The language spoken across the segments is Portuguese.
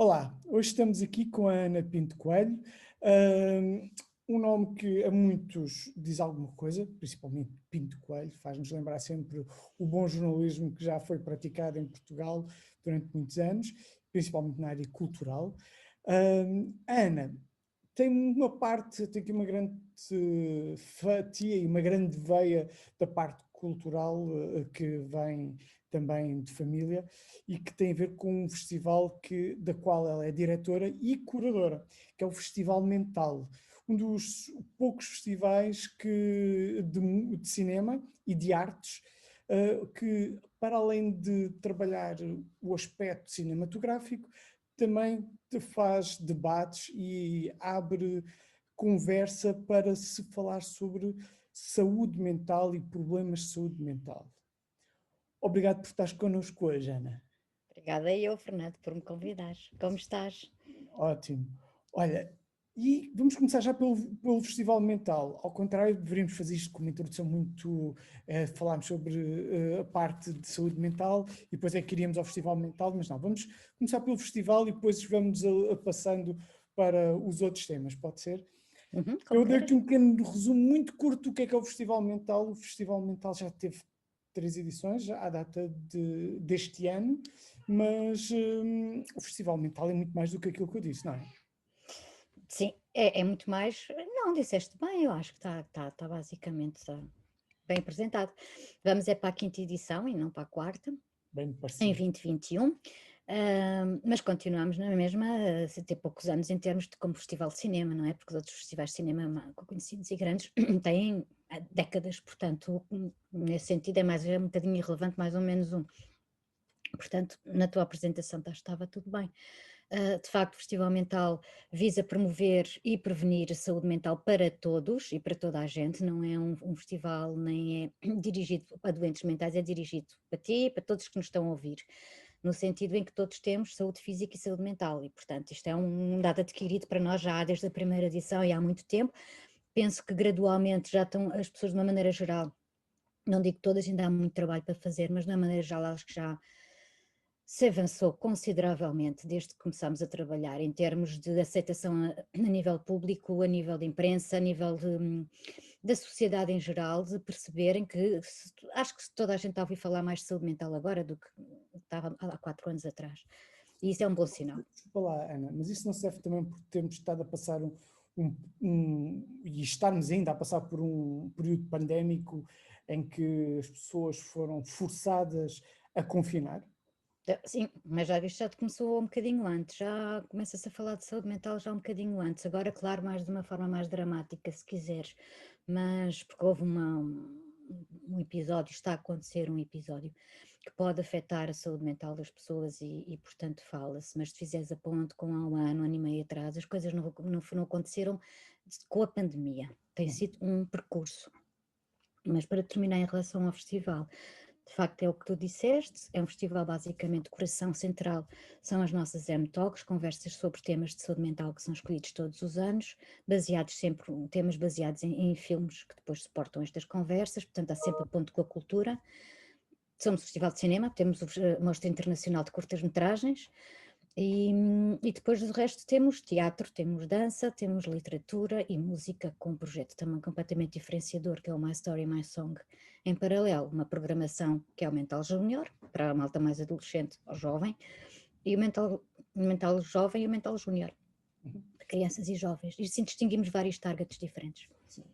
Olá, hoje estamos aqui com a Ana Pinto Coelho, um nome que a muitos diz alguma coisa, principalmente Pinto Coelho, faz-nos lembrar sempre o bom jornalismo que já foi praticado em Portugal durante muitos anos, principalmente na área cultural. A Ana tem uma parte, tem aqui uma grande fatia e uma grande veia da parte cultural que vem também de família e que tem a ver com um festival da qual ela é diretora e curadora, que é o Festival Mental, um dos poucos festivais de cinema e de artes que, para além de trabalhar o aspecto cinematográfico, também te faz debates e abre conversa para se falar sobre saúde mental e problemas de saúde mental. Obrigado por estares connosco hoje, Ana. Obrigada eu, Fernando, por me convidares. Como estás? Ótimo. Olha, e vamos começar já pelo Festival Mental. Ao contrário, deveríamos fazer isto com uma introdução muito... falarmos sobre a parte de saúde mental e depois é que iríamos ao Festival Mental, mas não, vamos começar pelo festival e depois vamos passando para os outros temas, pode ser? Como Eu dei queiras. aqui um pequeno resumo muito curto do que é o Festival Mental. O Festival Mental já teve 3 edições, já à data deste ano, mas o Festival Mental é muito mais do que aquilo que eu disse, não é? Sim, é muito mais. Não, disseste bem, eu acho que está basicamente bem apresentado. Vamos para a quinta edição e não para a quarta, Bem me em parecia. 2021, mas continuamos na mesma, sem ter poucos anos em termos de como festival de cinema, não é? Porque os outros festivais de cinema conhecidos e grandes têm décadas, portanto, nesse sentido é um bocadinho irrelevante, mais ou menos um. Portanto, na tua apresentação estava tudo bem. De facto, o Festival Mental visa promover e prevenir a saúde mental para todos e para toda a gente, não é um festival nem é dirigido a doentes mentais, é dirigido para ti e para todos que nos estão a ouvir, no sentido em que todos temos saúde física e saúde mental e, portanto, isto é um dado adquirido para nós já desde a primeira edição e há muito tempo. Penso que gradualmente já estão as pessoas de uma maneira geral, não digo todas, ainda há muito trabalho para fazer, mas de uma maneira geral acho que já se avançou consideravelmente desde que começámos a trabalhar em termos de aceitação a nível público, a nível de imprensa, a nível da sociedade em geral, de perceberem que acho que toda a gente está a ouvir falar mais de saúde mental agora do que estava há 4 anos atrás. E isso é um bom sinal. Desculpa lá, Ana, mas isso não se deve também por termos estado a passar e estarmos ainda a passar por um período pandémico em que as pessoas foram forçadas a confinar? Sim, mas já viste, já te começou um bocadinho antes, já começa-se a falar de saúde mental já um bocadinho antes, agora claro, mais de uma forma mais dramática se quiseres, mas porque houve um episódio, está a acontecer um episódio que pode afetar a saúde mental das pessoas e portanto fala-se, mas se fizeres a ponte com há um ano e meio atrás, as coisas não aconteceram com a pandemia, tem sido um percurso. Mas para terminar em relação ao festival, de facto é o que tu disseste, é um festival basicamente, o coração central são as nossas M-Talks, conversas sobre temas de saúde mental que são escolhidos todos os anos, temas baseados em filmes que depois suportam estas conversas, portanto há sempre ponto com a cultura. Somos um festival de cinema, temos a Mostra Internacional de Curtas-Metragens, e depois do resto temos teatro, temos dança, temos literatura e música com um projeto também completamente diferenciador, que é o My Story, My Song, em paralelo, uma programação que é o Mental Júnior, para a malta mais adolescente ou jovem, e o mental Jovem e o Mental Júnior, para crianças e jovens, e assim distinguimos vários targets diferentes. Sim.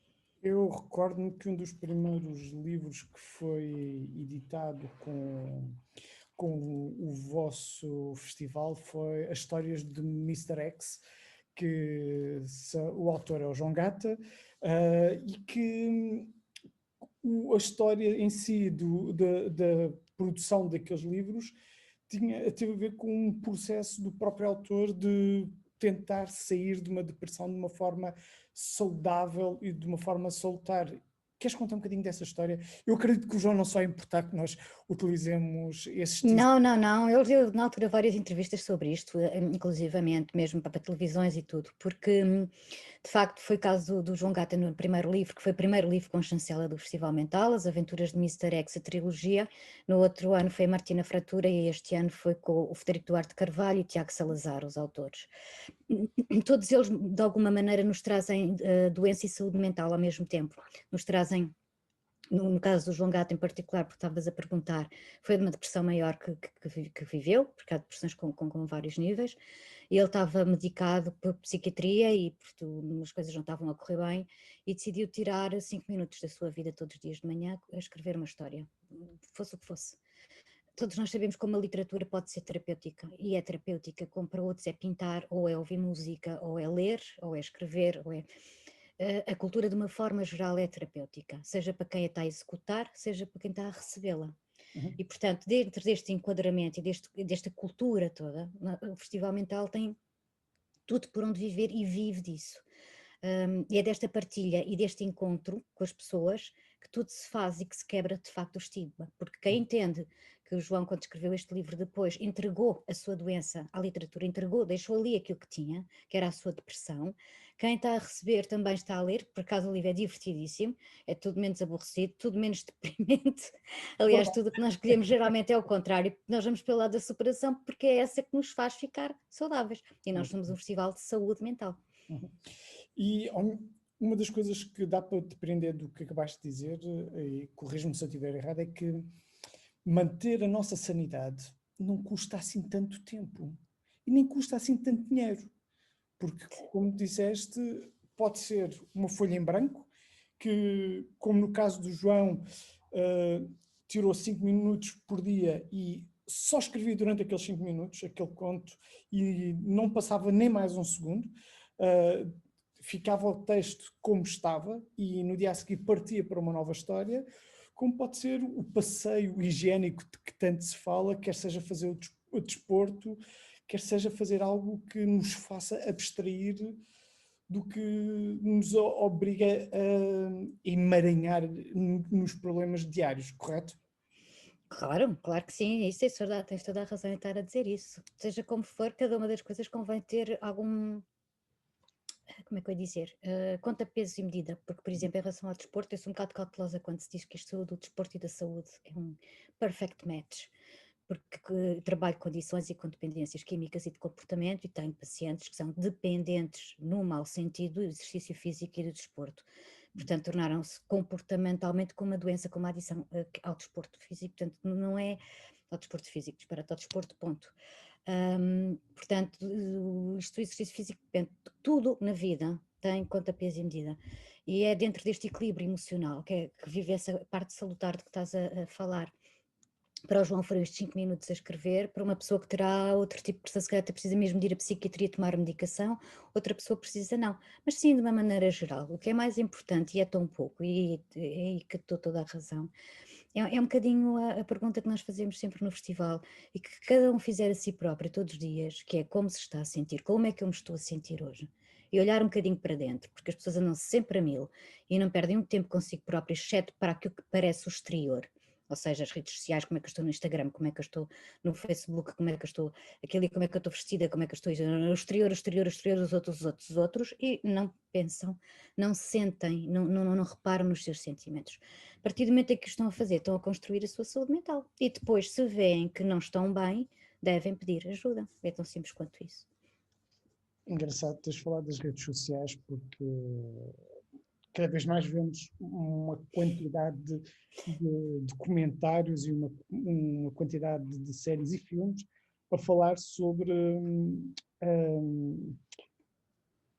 Eu recordo-me que um dos primeiros livros que foi editado com o vosso festival foi As Histórias de Mr. X, que o autor é o João Gata, e que a história em si da produção daqueles livros teve a ver com um processo do próprio autor de tentar sair de uma depressão de uma forma saudável e de uma forma a soltar Queres contar um bocadinho dessa história? Eu acredito que o João não só vai importar que nós utilizemos esses teasers. Não, eu dei na altura várias entrevistas sobre isto, inclusivamente mesmo para televisões e tudo, porque de facto foi o caso do João Gata no primeiro livro, que foi o primeiro livro com chancela do Festival Mental, As Aventuras de Mr. X, a trilogia. No outro ano foi a Martina Fratura e este ano foi com o Frederico Duarte Carvalho e o Tiago Salazar, os autores. Todos eles de alguma maneira nos trazem doença e saúde mental ao mesmo tempo, nos trazem. No caso do João Gato em particular, porque estavas a perguntar, foi de uma depressão maior que viveu, porque há depressões com vários níveis, e ele estava medicado por psiquiatria e as coisas não estavam a correr bem, e decidiu tirar 5 minutos da sua vida todos os dias de manhã a escrever uma história, fosse o que fosse. Todos nós sabemos como a literatura pode ser terapêutica, e é terapêutica, como para outros é pintar, ou é ouvir música, ou é ler, ou é escrever, ou é... A cultura de uma forma geral é terapêutica, seja para quem a está a executar, seja para quem está a recebê-la. E portanto, dentro deste enquadramento e desta cultura toda, o Festival Mental tem tudo por onde viver e vive disso. E é desta partilha e deste encontro com as pessoas que tudo se faz e que se quebra de facto o estigma, porque quem entende que o João, quando escreveu este livro depois, entregou a sua doença à literatura, deixou ali aquilo que tinha, que era a sua depressão. Quem está a receber também está a ler, por acaso o livro é divertidíssimo, é tudo menos aborrecido, tudo menos deprimente. Aliás, tudo o que nós escolhemos geralmente é o contrário, nós vamos pelo lado da superação, porque é essa que nos faz ficar saudáveis. E nós somos um festival de saúde mental. E uma das coisas que dá para depreender do que acabaste de dizer, e corrijo-me se eu estiver errado, é que manter a nossa sanidade não custa assim tanto tempo e nem custa assim tanto dinheiro, porque, como disseste, pode ser uma folha em branco, que, como no caso do João, tirou 5 minutos por dia e só escrevia durante aqueles 5 minutos, aquele conto, e não passava nem mais um segundo. Ficava o texto como estava e no dia a seguir partia para uma nova história, como pode ser o passeio higiênico de que tanto se fala, quer seja fazer o desporto, quer seja fazer algo que nos faça abstrair do que nos obriga a emaranhar nos problemas diários, correto? Claro que sim, isso é verdade, tens toda a razão em estar a dizer isso. Seja como for, cada uma das coisas convém ter algum, como é que eu ia dizer, conta peso e medida, porque, por exemplo, em relação ao desporto, eu sou um bocado cautelosa quando se diz que isto do desporto e da saúde é um perfect match, porque trabalho com condições e com dependências químicas e de comportamento e tenho pacientes que são dependentes, no mau sentido, do exercício físico e do desporto. Portanto, tornaram-se comportamentalmente com uma doença, com uma adição ao desporto físico, portanto, não é ao desporto físico, disparate ao desporto, ponto. Portanto, isto do exercício físico depende de tudo na vida, tem conta, peso e medida. E é dentro deste equilíbrio emocional que vive essa parte salutar de que estás a falar. Para o João foram estes 5 minutos a escrever, para uma pessoa que terá outro tipo de pressão, se calhar precisa mesmo de ir à psiquiatria tomar medicação, outra pessoa precisa não. Mas sim, de uma maneira geral, o que é mais importante, e é tão pouco, e é aí que dou toda a razão, é um bocadinho a pergunta que nós fazemos sempre no festival, e que cada um fizer a si próprio todos os dias, que é como se está a sentir, como é que eu me estou a sentir hoje? E olhar um bocadinho para dentro, porque as pessoas andam sempre a mil, e não perdem um tempo consigo próprias, exceto para aquilo que parece o exterior. Ou seja, as redes sociais, como é que eu estou no Instagram, como é que eu estou no Facebook, como é que eu estou aquilo e como é que eu estou vestida, como é que eu estou no exterior, os outros, e não pensam, não sentem, não reparam nos seus sentimentos. A partir do momento em que o estão a fazer, estão a construir a sua saúde mental. E depois, se veem que não estão bem, devem pedir ajuda. É tão simples quanto isso. Engraçado teres falado das redes sociais, porque cada vez mais vemos uma quantidade de comentários e uma quantidade de séries e filmes a falar sobre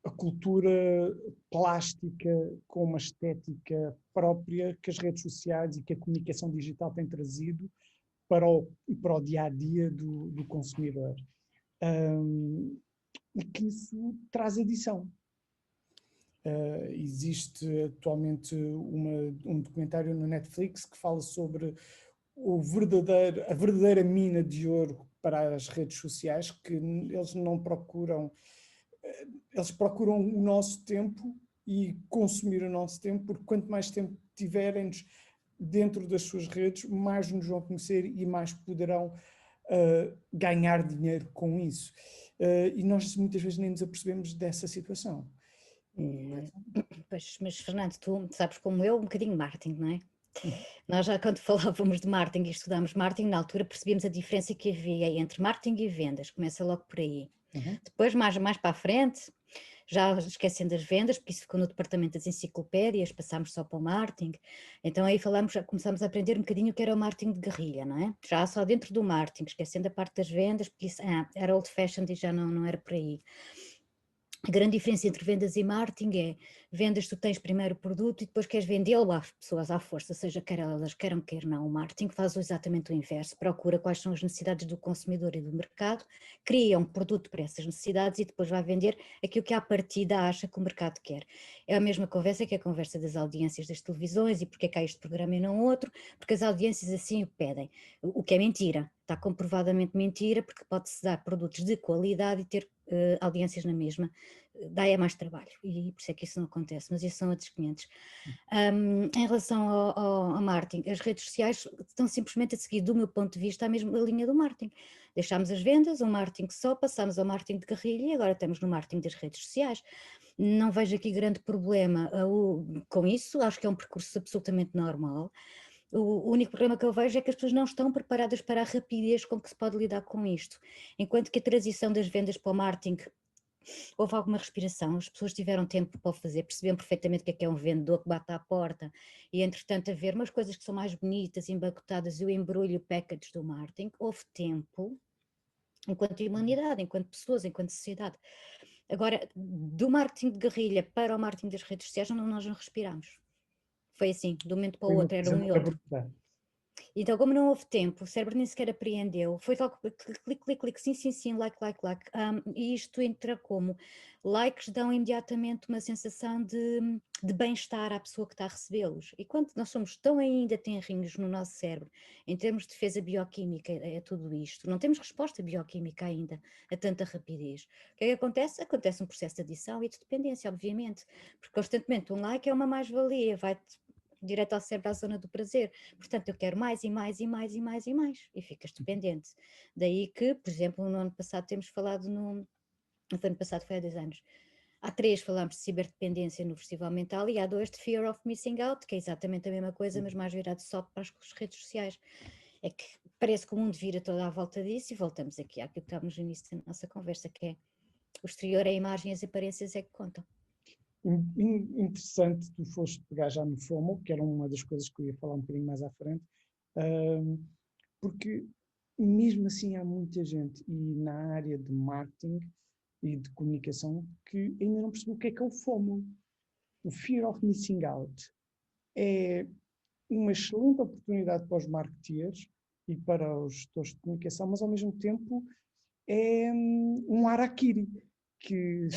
a cultura plástica com uma estética própria que as redes sociais e que a comunicação digital têm trazido para o dia-a-dia do consumidor. E que isso traz adição. Existe atualmente um documentário no Netflix que fala sobre a verdadeira mina de ouro para as redes sociais, que eles não procuram, eles procuram o nosso tempo e consumir o nosso tempo, porque quanto mais tempo tiverem-nos dentro das suas redes, mais nos vão conhecer e mais poderão ganhar dinheiro com isso. E nós muitas vezes nem nos apercebemos dessa situação. Pois, mas Fernando, tu sabes como eu, um bocadinho marketing, não é? Uhum. Nós já quando falávamos de marketing e estudámos marketing, na altura percebíamos a diferença que havia entre marketing e vendas, começa logo por aí. Uhum. Depois, mais para a frente, já esquecendo as vendas, porque isso ficou no departamento das enciclopédias, passámos só para o marketing, então aí começámos a aprender um bocadinho o que era o marketing de guerrilha, não é? Já só dentro do marketing, esquecendo a parte das vendas, porque isso era old fashioned e já não era por aí. A grande diferença entre vendas e marketing é vendas, tu tens primeiro o produto e depois queres vendê-lo às pessoas à força, seja quer elas queiram, quer não. O marketing faz exatamente o inverso, procura quais são as necessidades do consumidor e do mercado, cria um produto para essas necessidades e depois vai vender aquilo que à partida acha que o mercado quer. É a mesma conversa que a conversa das audiências das televisões e porque é que há este programa e não outro, porque as audiências assim o pedem, o que é mentira. Está comprovadamente mentira, porque pode-se dar produtos de qualidade e ter audiências na mesma, dá mais trabalho e por isso é que isso não acontece, mas isso são outros 500. Em relação ao marketing, as redes sociais estão simplesmente a seguir, do meu ponto de vista, a mesma linha do marketing. Deixámos as vendas, o marketing só, passámos ao marketing de guerrilha e agora estamos no marketing das redes sociais. Não vejo aqui grande problema com isso, acho que é um percurso absolutamente normal. O único problema que eu vejo é que as pessoas não estão preparadas para a rapidez com que se pode lidar com isto. Enquanto que a transição das vendas para o marketing houve alguma respiração, as pessoas tiveram tempo para o fazer, perceberam perfeitamente o que é um vendedor que bate à porta e entretanto a ver umas coisas que são mais bonitas, embacotadas e o embrulho, o package do marketing, houve tempo, enquanto humanidade, enquanto pessoas, enquanto sociedade. Agora, do marketing de guerrilha para o marketing das redes sociais, nós não respiramos. Foi assim, de um momento para o Foi uma outro, era coisa um e muito outro. abrupta. Então, como não houve tempo, o cérebro nem sequer apreendeu, foi logo clique, clique, clique, sim, like. E isto entra como likes dão imediatamente uma sensação de bem-estar à pessoa que está a recebê-los. E quando nós somos tão ainda tenrinhos no nosso cérebro, em termos de defesa bioquímica, é tudo isto, não temos resposta bioquímica ainda a tanta rapidez. O que é que acontece? Acontece um processo de adição e de dependência, obviamente, porque constantemente um like é uma mais-valia, vai-te direto ao cérebro, à zona do prazer. Portanto, eu quero mais e mais e mais e mais e mais, e ficas dependente. Daí que, por exemplo, no ano passado temos falado no ano passado foi há 10 anos. Há 3 falámos de ciberdependência no Festival Mental e há 2 de Fear of Missing Out, que é exatamente a mesma coisa, mas mais virado só para as redes sociais. É que parece que o mundo vira toda à volta disso e voltamos aqui àquilo que estávamos no início da nossa conversa, que é o exterior, a imagem e as aparências é que contam. Interessante, tu foste pegar já no FOMO, que era uma das coisas que eu ia falar um bocadinho mais à frente, porque mesmo assim há muita gente, e na área de marketing e de comunicação, que ainda não percebeu o que é o FOMO. O Fear of Missing Out é uma excelente oportunidade para os marketeers e para os gestores de comunicação, mas ao mesmo tempo é um harakiri, que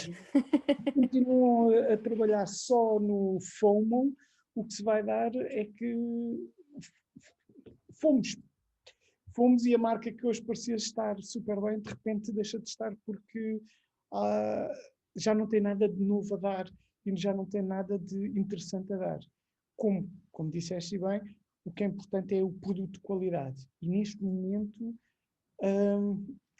continuam a trabalhar só no FOMO, o que se vai dar é que fomos. Fomos e a marca que hoje parecia estar super bem, de repente deixa de estar porque já não tem nada de novo a dar e já não tem nada de interessante a dar. Como disseste bem, o que é importante é o produto de qualidade. E neste momento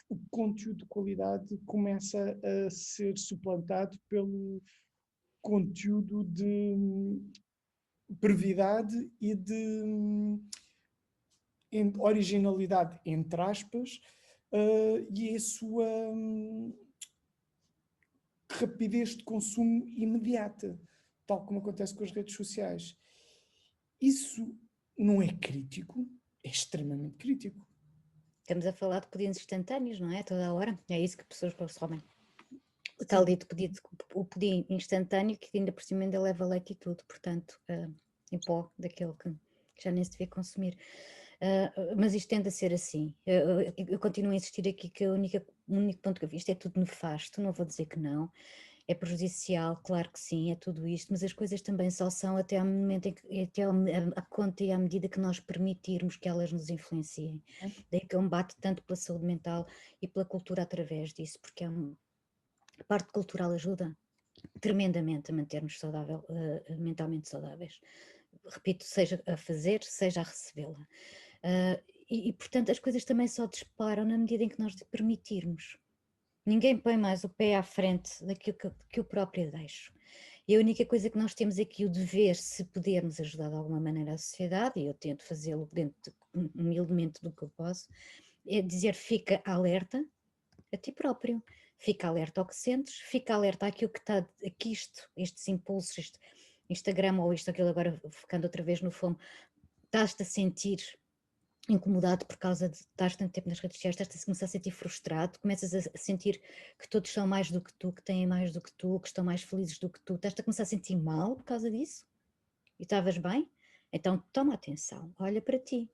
o conteúdo de qualidade começa a ser suplantado pelo conteúdo de brevidade e de originalidade, entre aspas, e a sua rapidez de consumo imediata, tal como acontece com as redes sociais. Isso não é crítico? É extremamente crítico. Estamos a falar de pedidos instantâneos, não é? Toda a hora. É isso que pessoas consomem. O Sim. tal dito pedido, o pudim instantâneo, que ainda por cima ainda leva leite e tudo, portanto, em pó, daquele que já nem se devia consumir. Mas isto tende a ser assim. Eu continuo a insistir aqui que o único ponto que eu vi, isto é tudo nefasto, não vou dizer que não. É prejudicial, claro que sim, é tudo isto, mas as coisas também só são até ao momento em que, até a conta e à medida que nós permitirmos que elas nos influenciem. Daí que eu me bato tanto pela saúde mental e pela cultura através disso, porque a parte cultural ajuda. tremendamente a manter-nos mentalmente saudáveis. Repito, seja a fazer, seja a recebê-la. Portanto, as coisas também só disparam na medida em que nós lhe permitirmos. Ninguém põe mais o pé à frente daquilo que eu própria deixo. E a única coisa que nós temos aqui o dever, se pudermos ajudar de alguma maneira a sociedade, e eu tento fazê-lo humildemente do que eu posso, é dizer: fica alerta a ti próprio, fica alerta ao que sentes, fica alerta àquilo que está aqui, estes impulsos, este Instagram ou isto, aquilo, agora focando outra vez no FOMO, estás-te a sentir incomodado por causa de estar tanto tempo nas redes sociais, estás a começar a sentir frustrado, começas a sentir que todos são mais do que tu, que têm mais do que tu, que estão mais felizes do que tu, estás-te a começar a sentir mal por causa disso? E estavas bem? Então toma atenção, olha para ti.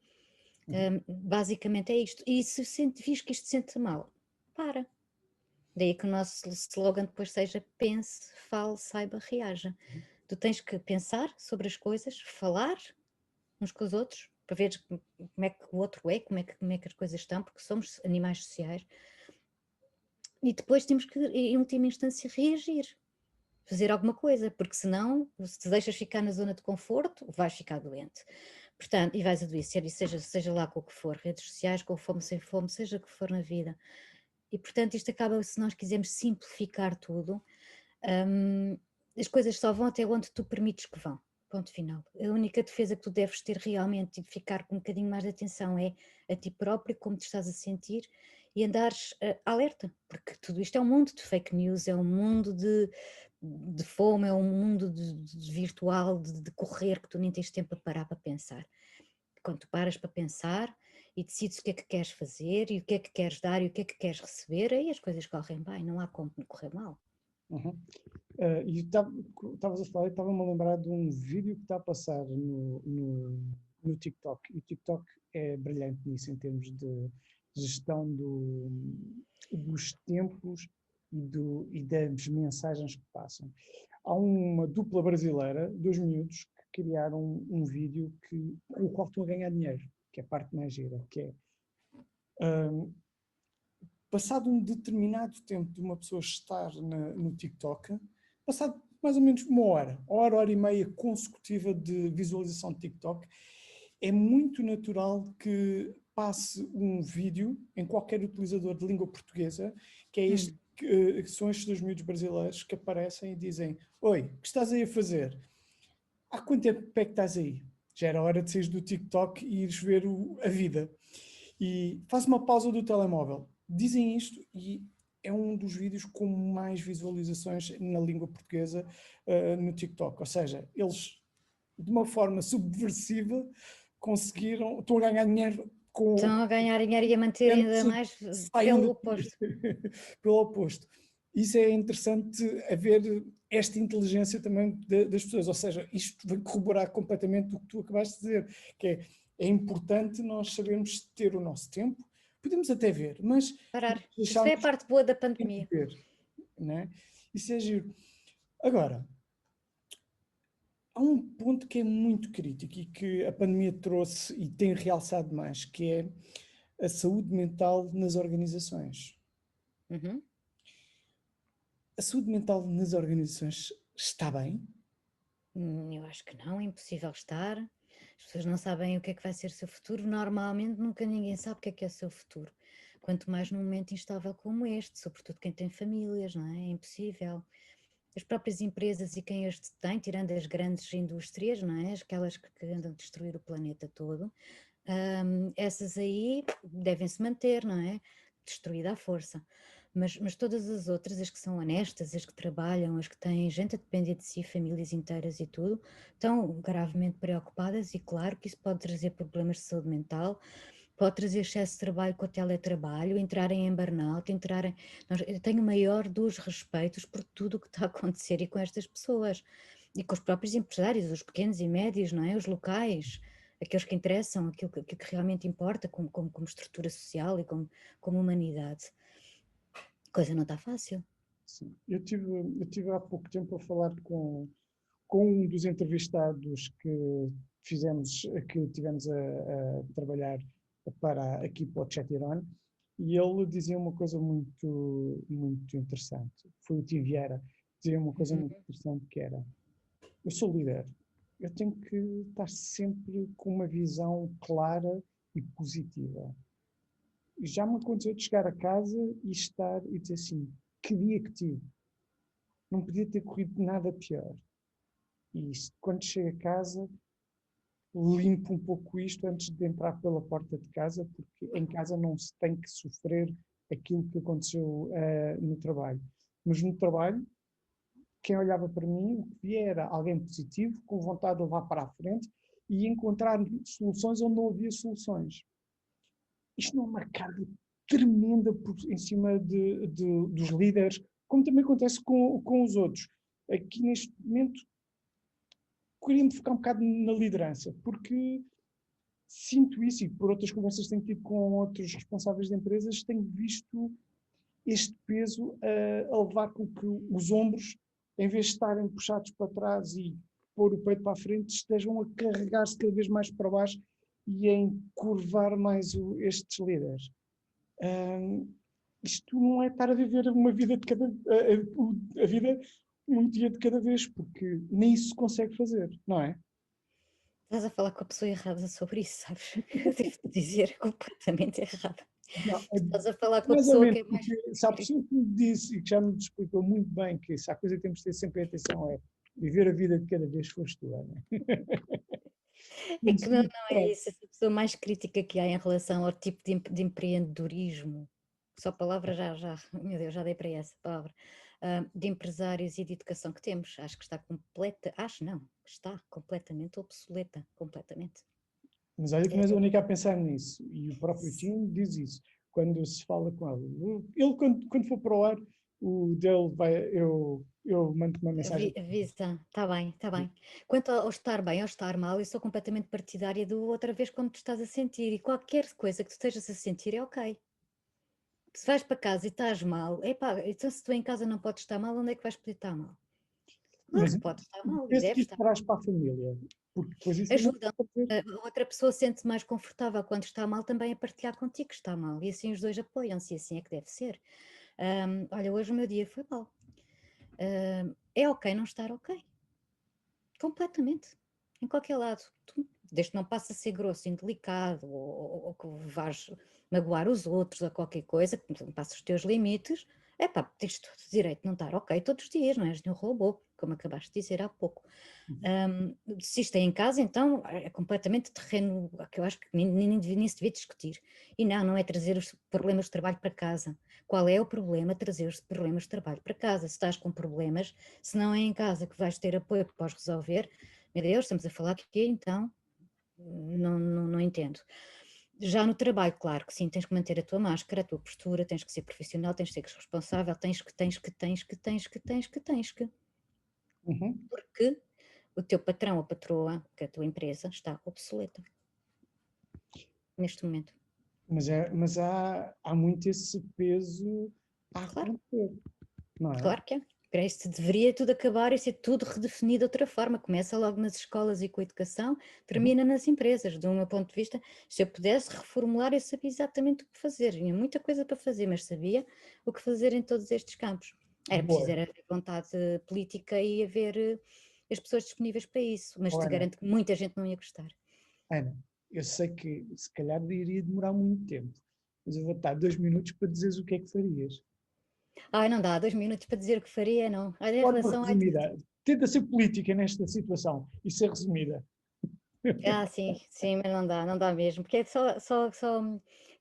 Basicamente é isto. E se vis que isto te sente mal, para. Daí que o nosso slogan depois seja: pense, fale, saiba, reaja. Tu tens que pensar sobre as coisas, falar uns com os outros, para ver como é que o outro é, como é que as coisas estão, porque somos animais sociais. E depois temos que, em última instância, reagir, fazer alguma coisa, porque senão, se te deixas ficar na zona de conforto, vais ficar doente. Portanto, e vais adoecer, e seja lá com o que for, redes sociais, com fome, sem fome, seja o que for na vida. E portanto isto acaba, se nós quisermos simplificar tudo, as coisas só vão até onde tu permites que vão, ponto final. A única defesa que tu deves ter realmente e ficar com um bocadinho mais de atenção é a ti próprio, como te estás a sentir, e andares alerta, porque tudo isto é um mundo de fake news, é um mundo de fome, é um mundo de virtual, de correr, que tu nem tens tempo para parar para pensar. Quando tu paras para pensar e decides o que é que queres fazer e o que é que queres dar e o que é que queres receber, aí as coisas correm bem, não há como correr mal. Uhum. E estavas a falar, estava-me a lembrar de um vídeo que está a passar no TikTok. E o TikTok é brilhante nisso, em termos de gestão dos tempos e das mensagens que passam. Há uma dupla brasileira, dois miúdos, que criaram um vídeo com o qual estão a ganhar dinheiro, que é a parte mais gira, que é passado um determinado tempo de uma pessoa estar no TikTok, passado mais ou menos uma hora e meia consecutiva de visualização de TikTok, é muito natural que passe um vídeo em qualquer utilizador de língua portuguesa, que é este, que são estes dois miúdos brasileiros que aparecem e dizem: oi, o que estás aí a fazer? Há quanto tempo é que estás aí? Já era hora de sair do TikTok e ires ver a vida. E faz uma pausa do telemóvel. Dizem isto e é um dos vídeos com mais visualizações na língua portuguesa no TikTok. Ou seja, eles, de uma forma subversiva, estão a ganhar dinheiro com Estão a ganhar dinheiro e a manter ainda mais saem pelo oposto. pelo oposto. Isso é interessante, haver esta inteligência também das pessoas, ou seja, isto vai corroborar completamente o que tu acabaste de dizer, que é importante nós sabermos ter o nosso tempo, podemos até ver, mas Parar. Isso foi a deixarmos parte boa da de pandemia. ver, não é? Isso é giro. Agora, há um ponto que é muito crítico e que a pandemia trouxe e tem realçado mais, que é a saúde mental nas organizações. Uhum. A saúde mental nas organizações está bem? Eu acho que não, é impossível estar. As pessoas não sabem o que é que vai ser o seu futuro. Normalmente nunca ninguém sabe o que é o seu futuro. Quanto mais num momento instável como este, sobretudo quem tem famílias, não é? É impossível. As próprias empresas e quem as tem, tirando as grandes indústrias, não é? Aquelas que andam a destruir o planeta todo, essas aí devem-se manter, não é? Destruída à força. Mas todas as outras, as que são honestas, as que trabalham, as que têm gente a depender de si, famílias inteiras e tudo, estão gravemente preocupadas e claro que isso pode trazer problemas de saúde mental, pode trazer excesso de trabalho com o teletrabalho, entrarem em burnout, Eu tenho o maior dos respeitos por tudo o que está a acontecer e com estas pessoas, e com os próprios empresários, os pequenos e médios, não é? Os locais, aqueles que interessam, aquilo que realmente importa como estrutura social e como humanidade. A coisa não está fácil. Sim. Eu tive há pouco tempo a falar com um dos entrevistados que tivemos a trabalhar aqui para o Chatiron, e ele dizia uma coisa muito, muito interessante. Foi o Tim Vieira, dizia uma coisa muito Uhum. interessante que era: eu sou líder, eu tenho que estar sempre com uma visão clara e positiva. E já me aconteceu de chegar a casa e estar e dizer assim: que dia que tive, não podia ter corrido nada pior. E isto, quando chego a casa, limpo um pouco isto antes de entrar pela porta de casa, porque em casa não se tem que sofrer aquilo que aconteceu no trabalho. Mas no trabalho, quem olhava para mim, o que via era alguém positivo, com vontade de levar para a frente e encontrar soluções onde não havia soluções. Isto não é uma carga tremenda em cima dos líderes, como também acontece com os outros. Aqui neste momento, queria-me focar um bocado na liderança, porque sinto isso e por outras conversas que tenho tido com outros responsáveis de empresas, tenho visto este peso a levar com que os ombros, em vez de estarem puxados para trás e pôr o peito para a frente, estejam a carregar-se cada vez mais para baixo e a encurvar mais estes líderes. Isto não é estar a viver uma vida de cada a vida um dia de cada vez, porque nem isso se consegue fazer, não é? Estás a falar com a pessoa errada sobre isso, sabes? Eu devo-te dizer, completamente errada. Não, Tu estás a falar com a mais ou pessoa menos, que é mais. porque se há pessoa que me disse e que já me explicou muito bem que se há coisa que temos de ter sempre atenção é viver a vida de cada vez foste tu, Ana. É que não, não é isso, essa pessoa mais crítica que há em relação ao tipo de empreendedorismo, só a palavra meu Deus, já dei para essa palavra, de empresários e de educação que temos, acho que está acho não, está completamente obsoleta, completamente. Mas olha que não és a É, única a pensar nisso. E o próprio Tim diz isso. Quando se fala com ele. Ele, quando for para o ar, o dele vai. Eu mando uma mensagem. avisa, está bem, está bem. Quanto ao estar bem ou estar mal, eu sou completamente partidária do outra vez como tu estás a sentir, e qualquer coisa que tu estejas a sentir é ok. Se vais para casa e estás mal, epá, então se tu em casa não podes estar mal, onde é que vais poder estar mal? Claro Mas que podes estar mal e penso que deves isso estar. traz para a família. Porque depois isso também Ajudam. pode ter. A outra pessoa sente-se mais confortável quando está mal também a partilhar contigo que está mal. E assim os dois apoiam-se, e assim é que deve ser. Olha, hoje o meu dia foi mal. É ok não estar ok. Completamente. Em qualquer lado. Desde que não passe a ser grosso, indelicado, ou que vais magoar os outros, ou qualquer coisa, que não passes os teus limites, é pá, tens todo o direito de não estar ok todos os dias, não és nenhum robô, como acabaste de dizer há pouco. Se isto é em casa, então é completamente terreno que eu acho que nem se devia discutir. E não, não é trazer os problemas de trabalho para casa. Qual é o problema? Trazer os problemas de trabalho para casa. Se estás com problemas, se não é em casa que vais ter apoio que podes resolver, meu Deus, estamos a falar que então não entendo. Já no trabalho, claro que sim, tens que manter a tua máscara, a tua postura, tens que ser profissional, tens que ser responsável, tens que. Uhum. Porque o teu patrão ou patroa, que é a tua empresa, está obsoleta neste momento. Mas há muito esse peso a Claro, acontecer, não é? claro que é. Para isso deveria tudo acabar e ser tudo redefinido de outra forma. Começa logo nas escolas e com a educação, Uhum. termina nas empresas. Do meu ponto de vista, se eu pudesse reformular, eu sabia exatamente o que fazer. Tinha muita coisa para fazer, mas sabia o que fazer em todos estes campos. Era preciso Boa. era haver vontade política e haver as pessoas disponíveis para isso, mas Oh, te Ana, garanto que muita gente não ia gostar. Ana, eu sei que se calhar iria demorar muito tempo, mas eu vou dar 2 minutos para dizeres o que é que farias. Ai, não dá 2 minutos para dizer o que faria, não. Olha, em Forma relação a. resumida. Tenta ser política nesta situação e ser resumida. Sim, sim, mas não dá mesmo, porque é só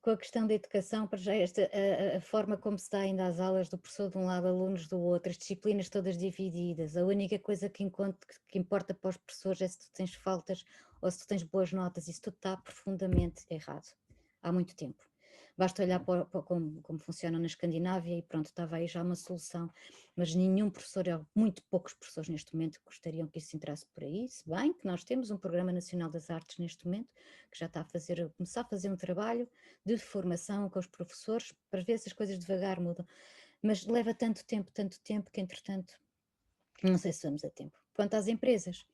com a questão da educação, para já a forma como se dá ainda as aulas do professor de um lado, alunos do outro, as disciplinas todas divididas, a única coisa que importa para os professores é se tu tens faltas ou se tu tens boas notas, isso tudo está profundamente errado, há muito tempo. Basta olhar para como funciona na Escandinávia e pronto, estava aí já uma solução, mas nenhum professor, muito poucos professores neste momento gostariam que isso se entrasse por aí, se bem que nós temos um Programa Nacional das Artes neste momento, que já está a começar a fazer um trabalho de formação com os professores, para ver se as coisas devagar mudam, mas leva tanto tempo, que entretanto, não sei se vamos a tempo. Quanto às empresas,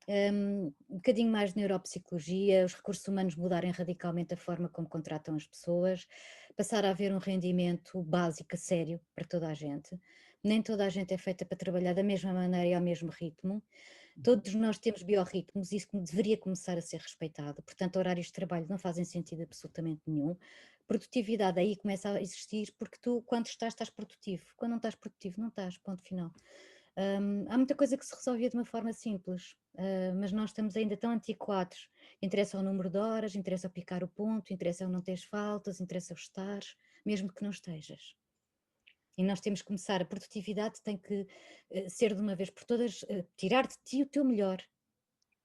um bocadinho mais de neuropsicologia, os recursos humanos mudarem radicalmente a forma como contratam as pessoas, passar a haver um rendimento básico, a sério, para toda a gente, nem toda a gente é feita para trabalhar da mesma maneira e ao mesmo ritmo. Todos nós temos biorritmos e isso deveria começar a ser respeitado. Portanto, horários de trabalho não fazem sentido absolutamente nenhum. Produtividade aí começa a existir porque tu, quando estás produtivo. Quando não estás produtivo, não estás, ponto final. Há muita coisa que se resolvia de uma forma simples, mas nós estamos ainda tão antiquados. Interessa o número de horas, interessa o picar o ponto, interessa o não teres faltas, interessa o estares, mesmo que não estejas. E nós temos que começar, a produtividade tem que ser de uma vez por todas, tirar de ti o teu melhor,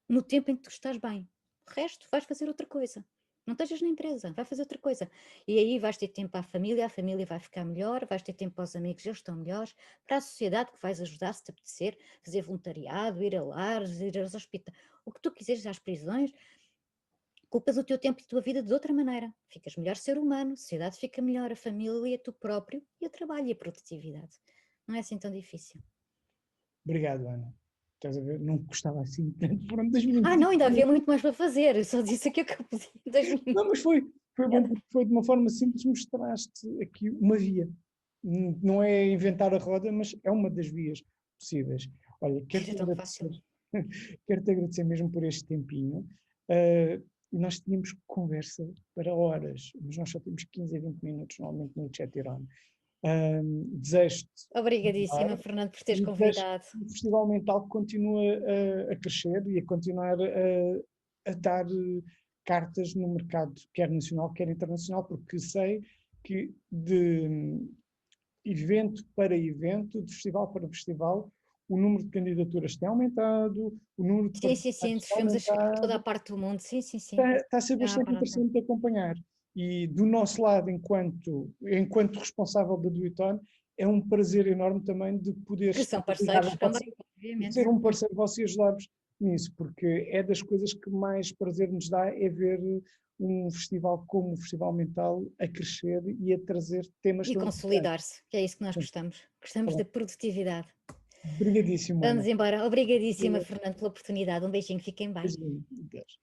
no tempo em que tu estás bem. O resto, vais fazer outra coisa. Não estejas na empresa, vai fazer outra coisa. E aí vais ter tempo à família, a família vai ficar melhor, vais ter tempo aos amigos, eles estão melhores, para a sociedade que vais ajudar, se te apetecer, fazer voluntariado, ir a lares, ir aos hospitais, o que tu quiseres, às prisões, ocupas o teu tempo e a tua vida de outra maneira. Ficas melhor ser humano, a sociedade fica melhor, a família, tu próprio e o trabalho e a produtividade. Não é assim tão difícil. Obrigado, Ana. Estás a ver? Não gostava assim tanto. Foram 2 minutos. Não, ainda havia muito mais para fazer, eu só disse aqui o que eu podia. 2 Não, minutos. mas foi bom porque foi de uma forma simples, mostraste aqui uma via. Não é inventar a roda, mas é uma das vias possíveis. Olha, Era tão fácil. quero-te agradecer mesmo por este tempinho. Nós tínhamos conversa para horas, mas nós só temos 15 a 20 minutos normalmente no Chat-Iron. Desejo-te Obrigadíssima, Fernando, por teres e desejo convidado. que o Festival Mental continue a crescer e a continuar a dar cartas no mercado, quer nacional, quer internacional, porque sei que de evento para evento, de festival para festival, o número de candidaturas tem aumentado, o número de Sim, participantes dos tem filmes a chegar a toda a aumentado, parte do mundo. Sim. está a ser Já, bastante para interessante de acompanhar. E do nosso lado, enquanto responsável da Do It On, é um prazer enorme também de poder que estar são ligado parceiros a também, você, de obviamente. ser um parceiro vosso e ajudar-vos nisso, porque é das coisas que mais prazer nos dá é ver um festival como o Festival Mental a crescer e a trazer temas E tão importantes. consolidar-se, que é isso que nós gostamos. Gostamos da produtividade. Obrigadíssimo, Ana. Vamos embora. Obrigadíssima, Obrigado. Fernando, pela oportunidade. Um beijinho, fiquem bem. Beijinho. Adeus.